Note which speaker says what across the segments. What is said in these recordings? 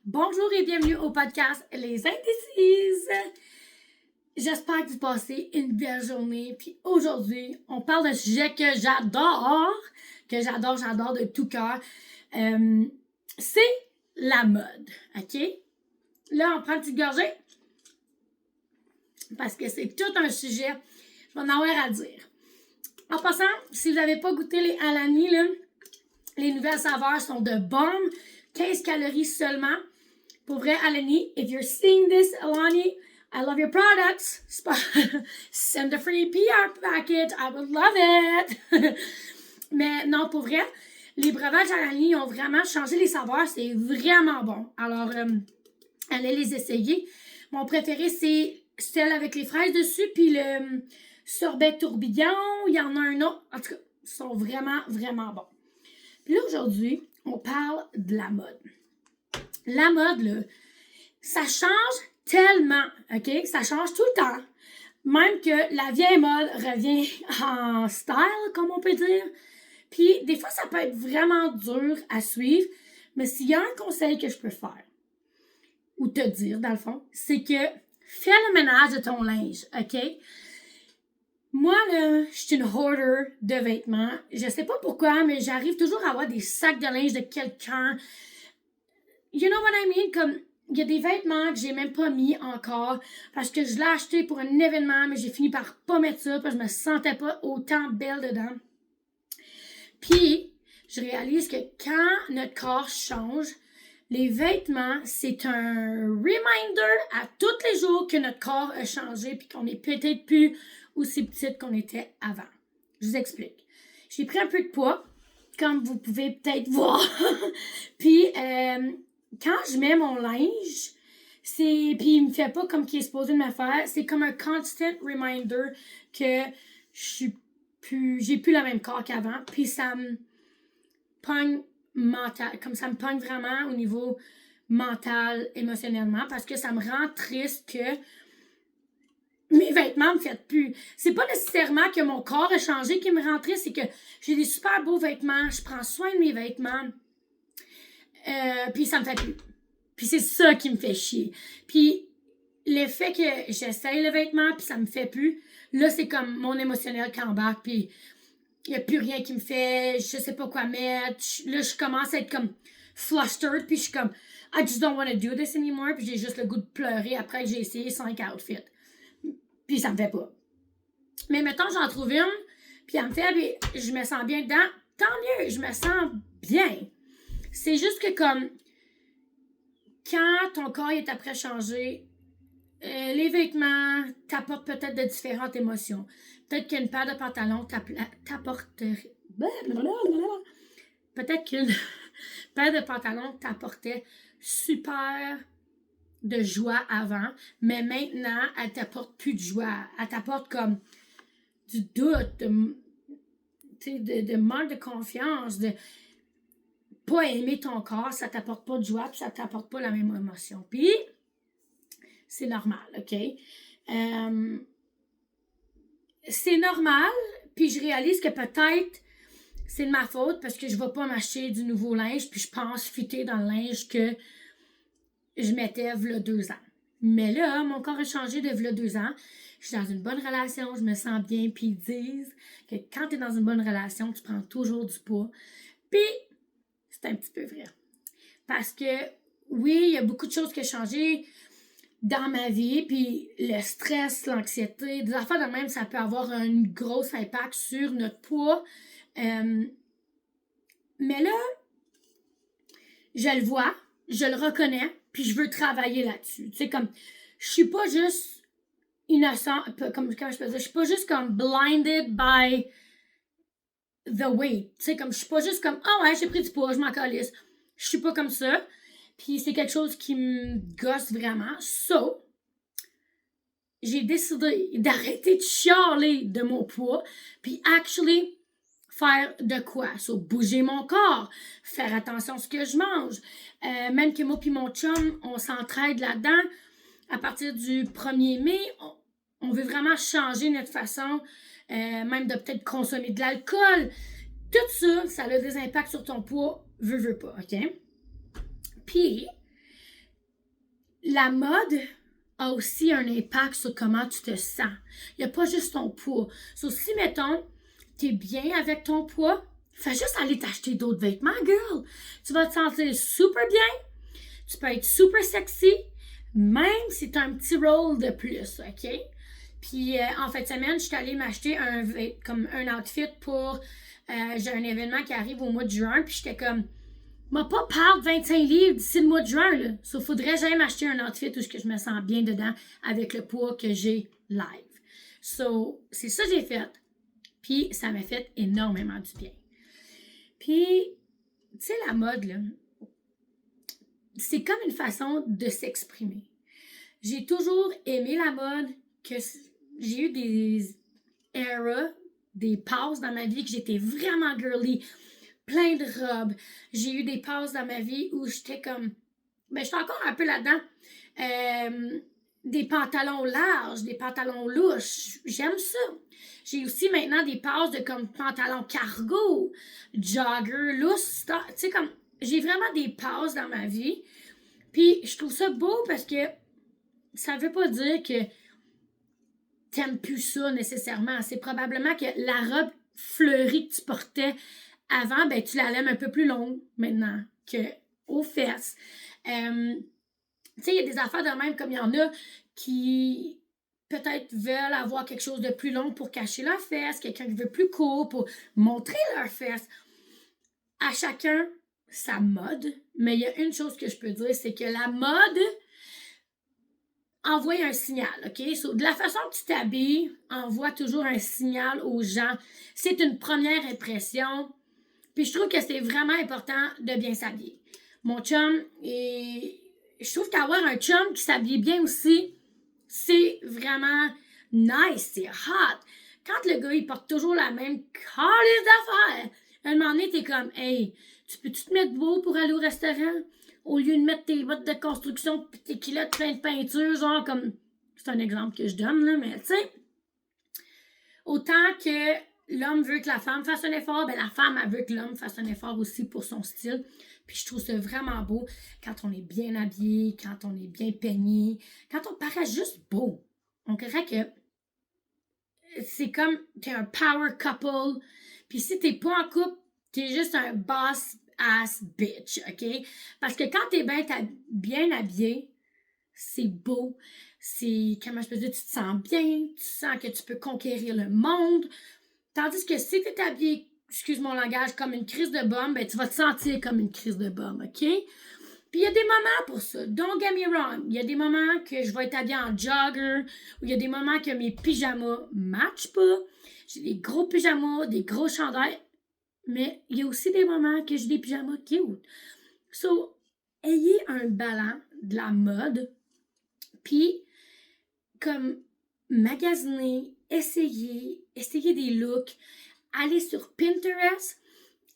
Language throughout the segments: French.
Speaker 1: Bonjour et bienvenue au podcast Les Indécises. J'espère que vous passez une belle journée. Puis aujourd'hui, on parle d'un sujet que j'adore de tout cœur. C'est la mode, ok? Là, on prend une petite gorgée parce que c'est tout un sujet. Je vais en avoir à dire. En passant, si vous n'avez pas goûté les Alani, là, les nouvelles saveurs sont de bombe. 15 calories seulement. Pour vrai, Alani, if you're seeing this, Alani, I love your products. Send a free PR package. I would love it. Mais non, pour vrai, les breuvages Alani ont vraiment changé les saveurs. C'est vraiment bon. Alors, allez les essayer. Mon préféré, c'est celle avec les fraises dessus, puis le sorbet tourbillon. Il y en a un autre. En tout cas, ils sont vraiment, vraiment bons. Puis là, aujourd'hui, on parle de la mode. La mode, là, ça change tellement, OK? Ça change tout le temps. Même que la vieille mode revient en style, comme on peut dire. Puis, des fois, ça peut être vraiment dur à suivre. Mais s'il y a un conseil que je peux faire, ou te dire, dans le fond, c'est que fais le ménage de ton linge, OK? Moi, là, je suis une hoarder de vêtements. Je sais pas pourquoi, mais j'arrive toujours à avoir des sacs de linge de quelqu'un. You know what I mean? Comme, il y a des vêtements que j'ai même pas mis encore parce que je l'ai acheté pour un événement, mais j'ai fini par pas mettre ça parce que je me sentais pas autant belle dedans. Puis, je réalise que quand notre corps change, les vêtements, c'est un reminder à tous les jours que notre corps a changé puis qu'on est peut-être plus aussi petite qu'on était avant. Je vous explique. J'ai pris un peu de poids, comme vous pouvez peut-être voir. Puis, quand je mets mon linge, puis il me fait pas comme qu'il est supposé de me faire, c'est comme un constant reminder que j'ai plus le même corps qu'avant, puis ça me pogne mental, comme ça me pogne vraiment au niveau mental, émotionnellement, parce que ça me rend triste que mes vêtements me fêtent plus. C'est pas nécessairement que mon corps a changé qui me rend triste, c'est que j'ai des super beaux vêtements, je prends soin de mes vêtements, puis ça me fait plus. Puis c'est ça qui me fait chier. Puis le fait que j'essaye le vêtement puis ça me fait plus, là c'est comme mon émotionnel qui embarque puis il n'y a plus rien qui me fait, je sais pas quoi mettre. Là je commence à être comme flustered puis je suis comme I just don't want to do this anymore puis j'ai juste le goût de pleurer après que j'ai essayé 5 outfits. Puis ça me fait pas. Mais mettons j'en trouve une puis elle me fait puis je me sens bien dedans, tant mieux, je me sens bien. C'est juste que comme quand ton corps est après changé, les vêtements t'apportent peut-être de différentes émotions. Peut-être qu'une paire de pantalons t'apporterait... Peut-être qu'une paire de pantalons t'apportait super de joie avant, mais maintenant, elle t'apporte plus de joie. Elle t'apporte comme du doute, de manque de confiance, de pas aimer ton corps, ça t'apporte pas de joie, puis ça t'apporte pas la même émotion. Puis, c'est normal, OK? C'est normal, puis je réalise que peut-être c'est de ma faute parce que je vais pas m'acheter du nouveau linge, puis je pense fitter dans le linge que je mettais v'là 2 ans. Mais là, mon corps a changé de v'là 2 ans. Je suis dans une bonne relation, je me sens bien, puis ils disent que quand tu es dans une bonne relation, tu prends toujours du poids. Puis, c'est un petit peu vrai. Parce que, oui, il y a beaucoup de choses qui ont changé dans ma vie, puis le stress, l'anxiété, des affaires de même, ça peut avoir un gros impact sur notre poids. Mais là, je le vois, je le reconnais, puis je veux travailler là-dessus. Tu sais, comme, je suis pas juste innocent, comment je peux dire, je suis pas juste comme blinded by the weight. Tu sais, comme, je suis pas juste comme, ah ouais, j'ai pris du poids, je m'en calisse. Je suis pas comme ça. Puis c'est quelque chose qui me gosse vraiment. So, j'ai décidé d'arrêter de chialer de mon poids, puis actually faire de quoi? So, bouger mon corps, faire attention à ce que je mange. Même que moi puis mon chum, on s'entraide là-dedans. À partir du 1er mai, on veut vraiment changer notre façon, même de peut-être consommer de l'alcool. Tout ça, ça a des impacts sur ton poids, veux pas, OK? Puis, la mode a aussi un impact sur comment tu te sens. Il n'y a pas juste ton poids. Si, mettons, tu es bien avec ton poids, fais juste aller t'acheter d'autres vêtements, girl. Tu vas te sentir super bien. Tu peux être super sexy, même si tu as un petit rôle de plus, OK? Puis, en fin de semaine, je suis allée m'acheter un outfit pour... j'ai un événement qui arrive au mois de juin, puis j'étais comme... m'a pas perdre 25 livres d'ici le mois de juin, là. Faudrait jamais m'acheter un outfit où je me sens bien dedans avec le poids que j'ai live. C'est ça que j'ai fait. Puis, ça m'a fait énormément du bien. Puis, tu sais, la mode, là, c'est comme une façon de s'exprimer. J'ai toujours aimé la mode, que j'ai eu des eras, des passes dans ma vie que j'étais vraiment girly, plein de robes. J'ai eu des passes dans ma vie où j'étais comme... Ben, j'étais encore un peu là-dedans. Des pantalons larges, des pantalons louches. J'aime ça. J'ai aussi maintenant des passes de comme pantalons cargo, jogger, lousse. Tu sais, comme... J'ai vraiment des passes dans ma vie. Puis, je trouve ça beau parce que ça veut pas dire que t'aimes plus ça nécessairement. C'est probablement que la robe fleurie que tu portais avant, ben tu la l'aimes un peu plus longue maintenant qu'aux fesses. Tu sais, il y a des affaires de même comme il y en a qui peut-être veulent avoir quelque chose de plus long pour cacher leurs fesses, quelqu'un qui veut plus court pour montrer leurs fesses. À chacun sa mode, mais il y a une chose que je peux dire, c'est que la mode envoie un signal, OK? De la façon que tu t'habilles, envoie toujours un signal aux gens. C'est une première impression. Puis je trouve que c'est vraiment important de bien s'habiller. Mon chum, je trouve qu'avoir un chum qui s'habille bien aussi, c'est vraiment nice, c'est hot. Quand le gars, il porte toujours la même calice d'affaires, à un moment donné, t'es comme, hey, tu peux-tu te mettre beau pour aller au restaurant? Au lieu de mettre tes bottes de construction pis tes culottes pleines de peinture, genre comme... C'est un exemple que je donne, là, mais tu sais... Autant que l'homme veut que la femme fasse un effort, ben la femme, elle veut que l'homme fasse un effort aussi pour son style. Puis je trouve ça vraiment beau quand on est bien habillé, quand on est bien peigné, quand on paraît juste beau. On dirait que c'est comme t'es un power couple. Puis si t'es pas en couple, t'es juste un boss ass bitch, OK? Parce que quand t'es bien habillé, c'est beau. C'est, comment je peux dire, tu te sens bien, tu sens que tu peux conquérir le monde. Tandis que si t'es habillé, excuse mon langage, comme une crise de bombe, ben tu vas te sentir comme une crise de bombe, OK? Puis il y a des moments pour ça. Don't get me wrong. Il y a des moments que je vais être habillée en jogger, ou il y a des moments que mes pyjamas matchent pas. J'ai des gros pyjamas, des gros chandails. Mais il y a aussi des moments que j'ai des pyjamas cute. Ayez un ballon de la mode, puis comme magasiner, essayer des looks, aller sur Pinterest,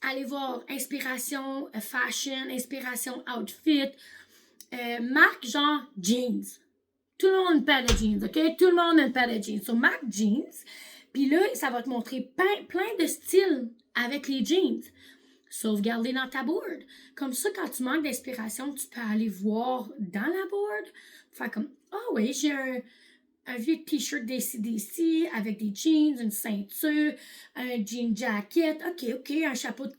Speaker 1: aller voir inspiration fashion, inspiration outfit, marque genre jeans. Tout le monde a une paire de jeans, OK? Tout le monde a une paire de jeans. Marque jeans, puis là, ça va te montrer plein de styles avec les jeans. Sauvegarder dans ta board. Comme ça, quand tu manques d'inspiration, tu peux aller voir dans la board. Faire comme, oui, j'ai un vieux t-shirt DC avec des jeans, une ceinture, un jean jacket. OK, un chapeau de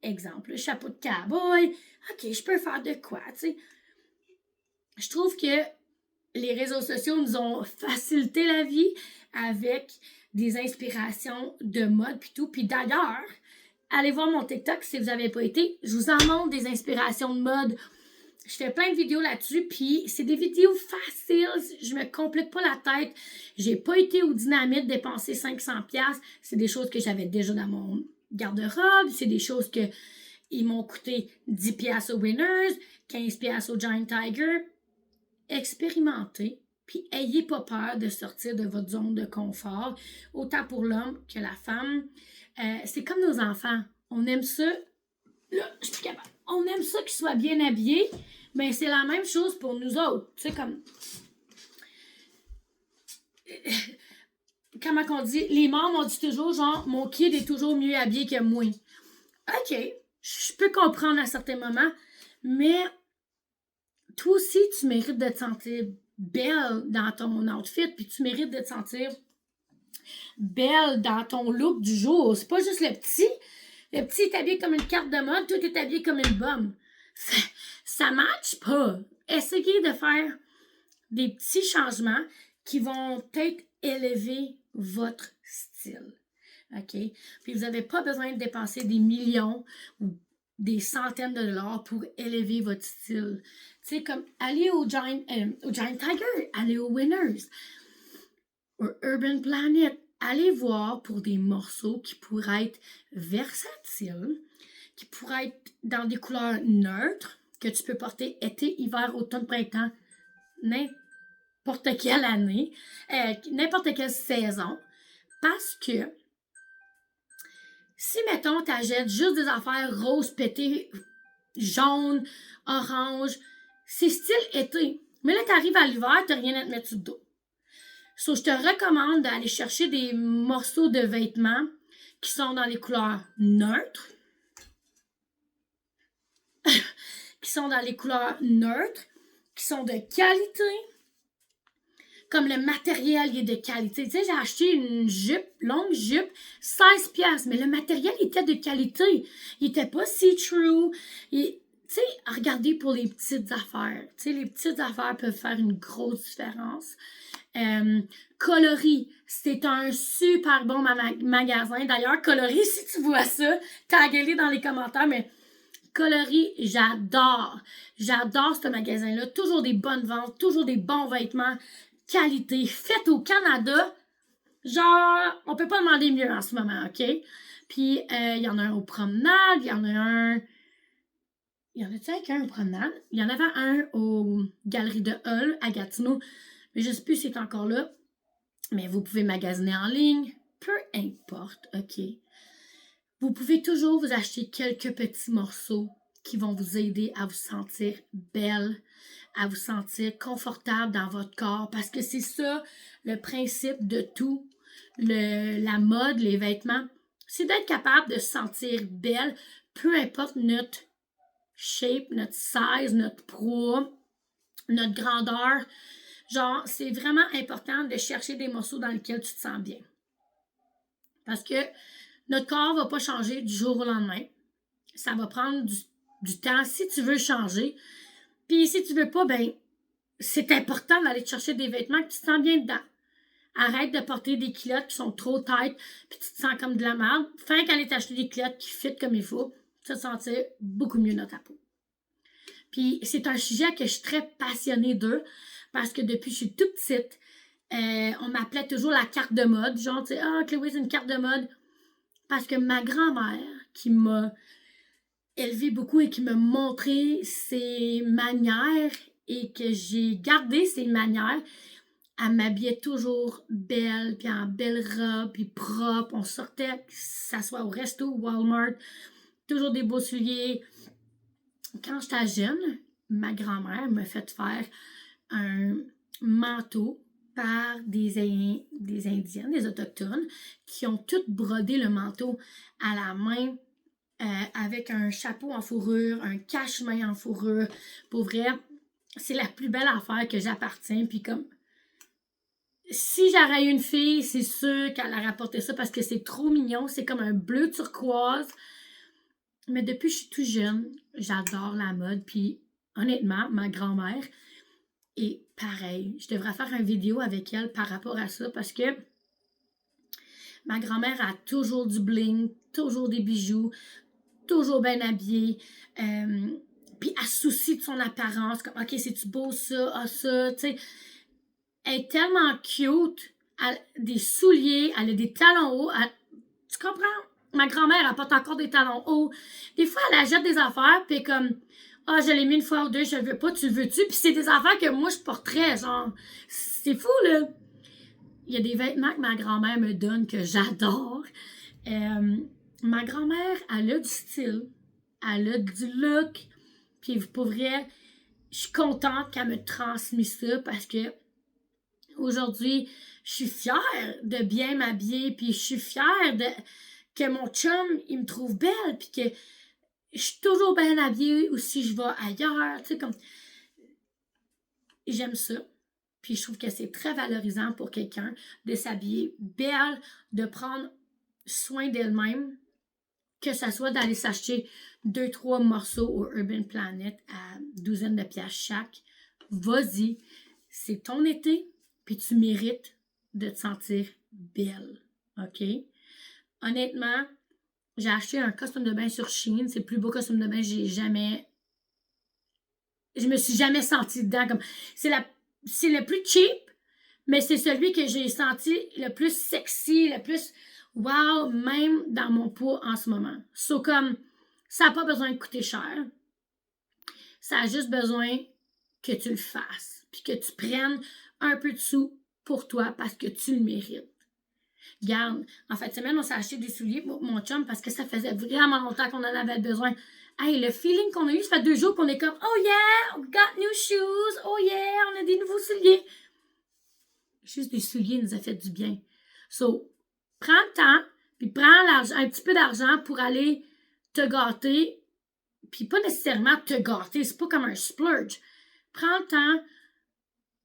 Speaker 1: exemple, chapeau de cowboy. OK, je peux faire de quoi, tu sais. Je trouve que les réseaux sociaux nous ont facilité la vie avec des inspirations de mode puis tout. Puis d'ailleurs, allez voir mon TikTok si vous n'avez pas été. Je vous en montre des inspirations de mode. Je fais plein de vidéos là-dessus, puis c'est des vidéos faciles. Je me complique pas la tête. J'ai pas été au Dynamite dépenser 500$. C'est des choses que j'avais déjà dans mon garde-robe. C'est des choses que ils m'ont coûté 10$ au Winners, 15$ au Giant Tiger. Expérimentez, puis ayez pas peur de sortir de votre zone de confort, autant pour l'homme que la femme. C'est comme nos enfants. On aime ça. Là, je suis plus capable. On aime ça qu'ils soient bien habillés, mais c'est la même chose pour nous autres. Tu sais, comme... Comment qu'on dit? Les morts m'ont dit toujours, genre, mon kid est toujours mieux habillé que moi. OK, je peux comprendre à certains moments, mais toi aussi, tu mérites de te sentir belle dans ton outfit, puis tu mérites de te sentir belle dans ton look du jour. C'est pas juste le petit. Le petit est habillé comme une carte de mode, toi, t'es habillé comme une bombe. Ça matche pas. Essayez de faire des petits changements qui vont peut-être élever votre style. OK? Puis vous n'avez pas besoin de dépenser des millions ou des centaines de dollars pour élever votre style. Tu sais, comme aller au Giant Tiger, aller au Winners, au Urban Planet, allez voir pour des morceaux qui pourraient être versatiles, qui pourraient être dans des couleurs neutres, que tu peux porter été, hiver, automne, printemps, n'importe quelle année, n'importe quelle saison, parce que si, mettons, t'achètes juste des affaires roses pétées, jaunes, orange, c'est style été. Mais là, t'arrives à l'hiver, t'as rien à te mettre sur le dos. So, je te recommande d'aller chercher des morceaux de vêtements qui sont dans les couleurs neutres. qui sont de qualité. Comme le matériel est de qualité. Tu sais, j'ai acheté une longue jupe, 16 pièces, mais le matériel était de qualité. Il était pas see-through. Tu sais, regardez pour les petites affaires. Tu sais, les petites affaires peuvent faire une grosse différence. Coloris, c'est un super bon magasin. D'ailleurs, Coloris, si tu vois ça, taguez-les dans les commentaires, mais Coloris, j'adore. J'adore ce magasin-là. Toujours des bonnes ventes, toujours des bons vêtements. Qualité, faite au Canada, genre, on peut pas demander mieux en ce moment, OK? Puis, il y en a un aux promenades, il y en a un... Il y en a-tu un au promenade? Il y en avait un aux Galeries de Hull, à Gatineau, mais je sais plus si c'est encore là. Mais vous pouvez magasiner en ligne, peu importe, OK? Vous pouvez toujours vous acheter quelques petits morceaux qui vont vous aider à vous sentir belle, à vous sentir confortable dans votre corps, parce que c'est ça le principe de tout, la mode, les vêtements, c'est d'être capable de se sentir belle, peu importe notre shape, notre size, notre poids, notre grandeur. Genre, c'est vraiment important de chercher des morceaux dans lesquels tu te sens bien. Parce que notre corps ne va pas changer du jour au lendemain. Ça va prendre du temps si tu veux changer. Puis si tu veux pas, ben c'est important d'aller te chercher des vêtements que tu te sens bien dedans. Arrête de porter des culottes qui sont trop tight puis tu te sens comme de la merde. Fin qu'aller t'acheter des culottes qui fit comme il faut, tu vas te sentir beaucoup mieux dans ta peau. Puis c'est un sujet que je suis très passionnée d'eux parce que depuis que je suis toute petite, on m'appelait toujours la carte de mode. Genre, tu sais, Chloé, c'est une carte de mode. Parce que ma grand-mère, qui m'a élevée beaucoup et qui m'a montré ses manières et que j'ai gardé ses manières, elle m'habillait toujours belle, puis en belle robe, puis propre. On sortait, que ça soit au resto, Walmart, toujours des beaux souliers. Quand j'étais jeune, ma grand-mère m'a fait faire un manteau par des Indiennes, des Autochtones, qui ont toutes brodé le manteau à la main avec un chapeau en fourrure, un cache-main en fourrure. Pour vrai, c'est la plus belle affaire que j'appartiens. Puis comme, si j'aurais eu une fille, c'est sûr qu'elle aurait apporté ça parce que c'est trop mignon. C'est comme un bleu turquoise. Mais depuis que je suis tout jeune, j'adore la mode. Puis honnêtement, ma grand-mère est pareil. Je devrais faire une vidéo avec elle par rapport à ça parce que ma grand-mère a toujours du bling, toujours des bijoux, toujours bien habillée. Puis elle se soucie de son apparence. Comme, OK, c'est-tu beau ça? Ça, tu sais. Elle est tellement cute. Elle a des souliers, elle a des talons hauts. Tu comprends? Ma grand-mère, elle porte encore des talons hauts. Des fois, elle achète des affaires, puis comme, je l'ai mis une fois ou deux, je le veux pas, tu le veux-tu? Puis c'est des affaires que moi, je porterais, genre. C'est fou, là. Il y a des vêtements que ma grand-mère me donne que j'adore. Ma grand-mère, elle a du style. Elle a du look. Puis pour vrai, je suis contente qu'elle me transmette ça parce que aujourd'hui, je suis fière de bien m'habiller. Puis je suis fière que mon chum, il me trouve belle. Puis que je suis toujours bien habillée ou si je vais ailleurs. Tu sais, comme... j'aime ça. Puis je trouve que c'est très valorisant pour quelqu'un de s'habiller belle, de prendre soin d'elle-même, que ce soit d'aller s'acheter 2-3 morceaux au Urban Planet à douzaines de piastres chaque. Vas-y, c'est ton été, puis tu mérites de te sentir belle. OK? Honnêtement, j'ai acheté un costume de bain sur Shein. C'est le plus beau costume de bain que j'ai jamais... Je me suis jamais sentie dedans. Comme... C'est le plus cheap, mais c'est celui que j'ai senti le plus sexy, le plus wow, même dans mon poids en ce moment. Comme, ça n'a pas besoin de coûter cher. Ça a juste besoin que tu le fasses. Puis que tu prennes un peu de sous pour toi parce que tu le mérites. Regarde, en fin de semaine, on s'est acheté des souliers pour mon chum parce que ça faisait vraiment longtemps qu'on en avait besoin. Hey, le feeling qu'on a eu, ça fait 2 jours qu'on est comme, oh yeah, we got new shoes, oh yeah, on a des nouveaux souliers. Juste des souliers nous a fait du bien. So, prends le temps, puis prends un petit peu d'argent pour aller te gâter, puis pas nécessairement te gâter, c'est pas comme un splurge. Prends le temps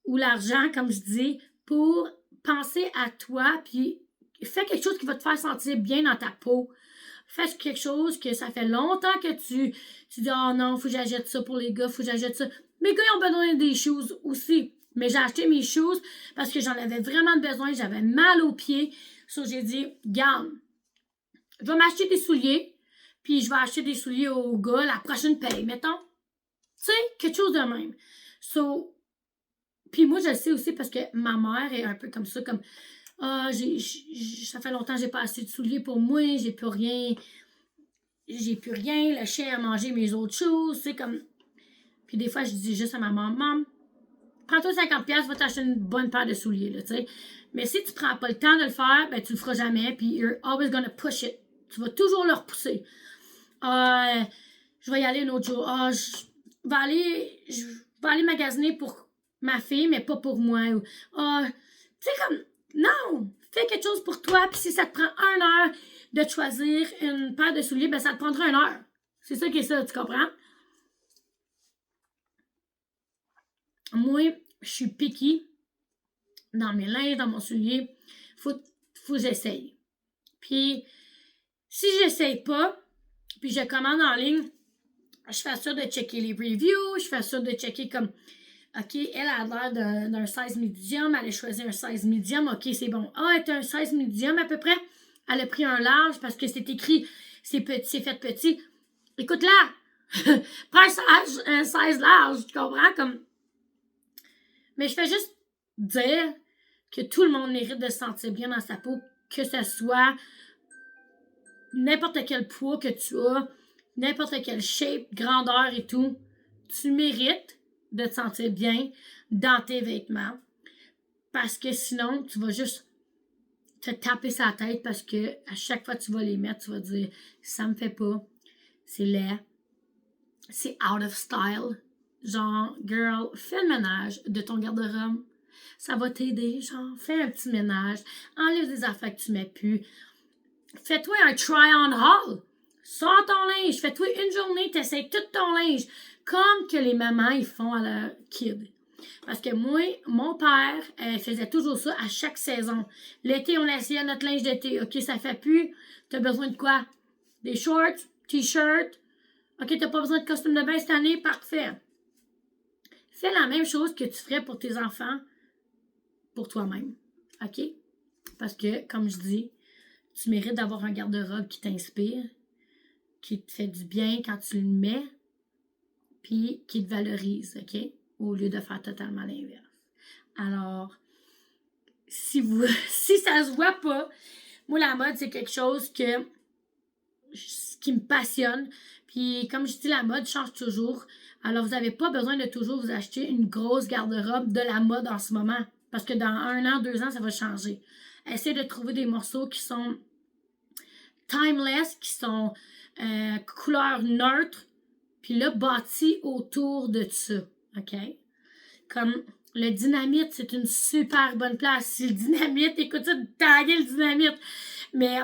Speaker 1: ou l'argent, comme je dis, pour penser à toi, puis fais quelque chose qui va te faire sentir bien dans ta peau. Fais quelque chose que ça fait longtemps que tu dis « Oh non, faut que j'achète ça pour les gars, faut que j'achète ça. » Mes gars, ils ont besoin des shoes aussi. Mais j'ai acheté mes shoes parce que j'en avais vraiment besoin. J'avais mal aux pieds. So, j'ai dit « Garde, je vais m'acheter des souliers, puis je vais acheter des souliers aux gars la prochaine paye, mettons. » Tu sais, quelque chose de même. So, puis moi, je le sais aussi parce que ma mère est un peu comme ça, comme ah, ça fait longtemps que j'ai pas assez de souliers pour moi, j'ai plus rien, le chien a mangé mes autres choses, c'est comme... Puis des fois, je dis juste à ma maman, prends-toi 50$, va t'acheter une bonne paire de souliers, là, tu sais. Mais si tu prends pas le temps de le faire, ben tu le feras jamais, puis you're always gonna push it. Tu vas toujours le repousser. Je vais y aller un autre jour. Je vais aller magasiner pour ma fille, mais pas pour moi. Tu sais, comme... Non! Fais quelque chose pour toi, puis si ça te prend 1 heure de te choisir une paire de souliers, ben ça te prendra 1 heure. C'est ça qui est ça, tu comprends? Moi, je suis picky dans mes linges, dans mon soulier. Faut que j'essaye. Puis, si j'essaye pas, puis je commande en ligne, je fais sûr de checker les reviews, je fais sûr de checker comme... OK, elle a l'air d'un size medium. Elle a choisi un size medium. OK, c'est bon. Elle est un size medium à peu près. Elle a pris un large parce que c'est écrit c'est fait petit. Écoute-la! Prends un size large, tu comprends? Comme... Mais je fais juste dire que tout le monde mérite de se sentir bien dans sa peau, que ce soit n'importe quel poids que tu as, n'importe quelle shape, grandeur et tout. Tu mérites de te sentir bien dans tes vêtements. Parce que sinon, tu vas juste te taper sa tête parce que à chaque fois que tu vas les mettre, tu vas dire ça me fait pas, c'est laid, c'est out of style. Genre, girl, fais le ménage de ton garde-robe. Ça va t'aider, genre, fais un petit ménage, enlève des affaires que tu mets plus. Fais-toi un try-on haul. Sors ton linge, fais-toi une journée, t'essayes tout ton linge. Comme que les mamans, ils font à leur kid. Parce que moi, mon père faisait toujours ça à chaque saison. L'été, on essayait notre linge d'été. OK, ça fait plus. T'as besoin de quoi? Des shorts, t-shirts. OK, t'as pas besoin de costume de bain cette année? Parfait. Fais la même chose que tu ferais pour tes enfants, pour toi-même. OK? Parce que, comme je dis, tu mérites d'avoir un garde-robe qui t'inspire, qui te fait du bien quand tu le mets, puis qui te valorise, OK? Au lieu de faire totalement l'inverse. Alors, si ça se voit pas, moi, la mode, c'est quelque chose qui me passionne. Puis, comme je dis, la mode change toujours. Alors, vous n'avez pas besoin de toujours vous acheter une grosse garde-robe de la mode en ce moment. Parce que dans 1 an, 2 ans, ça va changer. Essayez de trouver des morceaux qui sont timeless, qui sont couleur neutre, puis là, bâti autour de ça, OK? Comme le dynamite, c'est une super bonne place. Si le dynamite, écoute ça, taguer le dynamite. Mais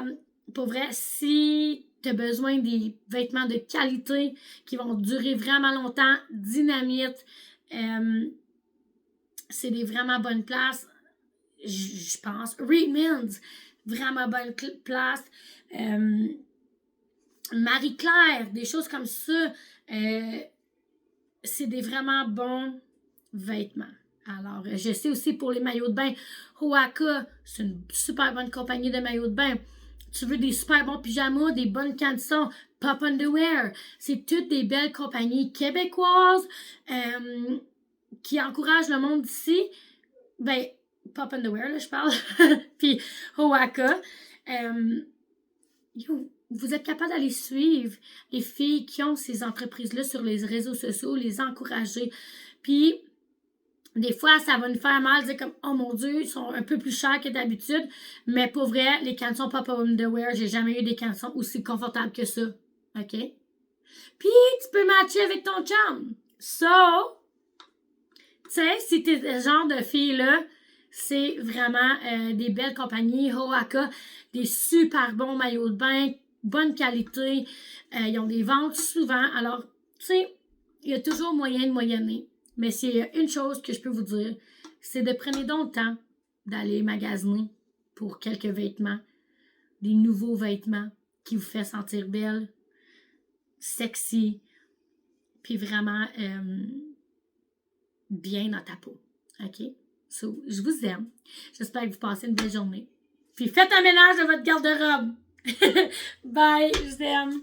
Speaker 1: pour vrai, si tu as besoin des vêtements de qualité qui vont durer vraiment longtemps, dynamite, c'est des vraiment bonnes places, je pense. Reedmans, vraiment bonne place. Marie-Claire, des choses comme ça. C'est des vraiment bons vêtements. Alors, je sais aussi pour les maillots de bain, Hoaka, c'est une super bonne compagnie de maillots de bain. Tu veux des super bons pyjamas, des bonnes caleçons, Pop Underwear. C'est toutes des belles compagnies québécoises qui encouragent le monde d'ici. Ben, Pop Underwear, là, je parle. Puis Hoaka. Vous êtes capable d'aller suivre les filles qui ont ces entreprises-là sur les réseaux sociaux, les encourager. Puis, des fois, ça va nous faire mal, dire comme, oh mon Dieu, ils sont un peu plus chers que d'habitude. Mais pour vrai, les caleçons Pop Underwear, j'ai jamais eu des caleçons aussi confortables que ça. OK? Puis, tu peux matcher avec ton chum. So, tu sais, si t'es ce genre de fille-là, c'est vraiment des belles compagnies. Hoaka, des super bons maillots de bain, bonne qualité. Ils ont des ventes souvent. Alors, tu sais, il y a toujours moyen de moyenner. Mais s'il y a une chose que je peux vous dire, c'est de prendre donc le temps d'aller magasiner pour quelques vêtements, des nouveaux vêtements qui vous fait sentir belle, sexy, puis vraiment bien dans ta peau. OK? So, je vous aime. J'espère que vous passez une belle journée. Puis faites un ménage de votre garde-robe. Bye, je vous aime.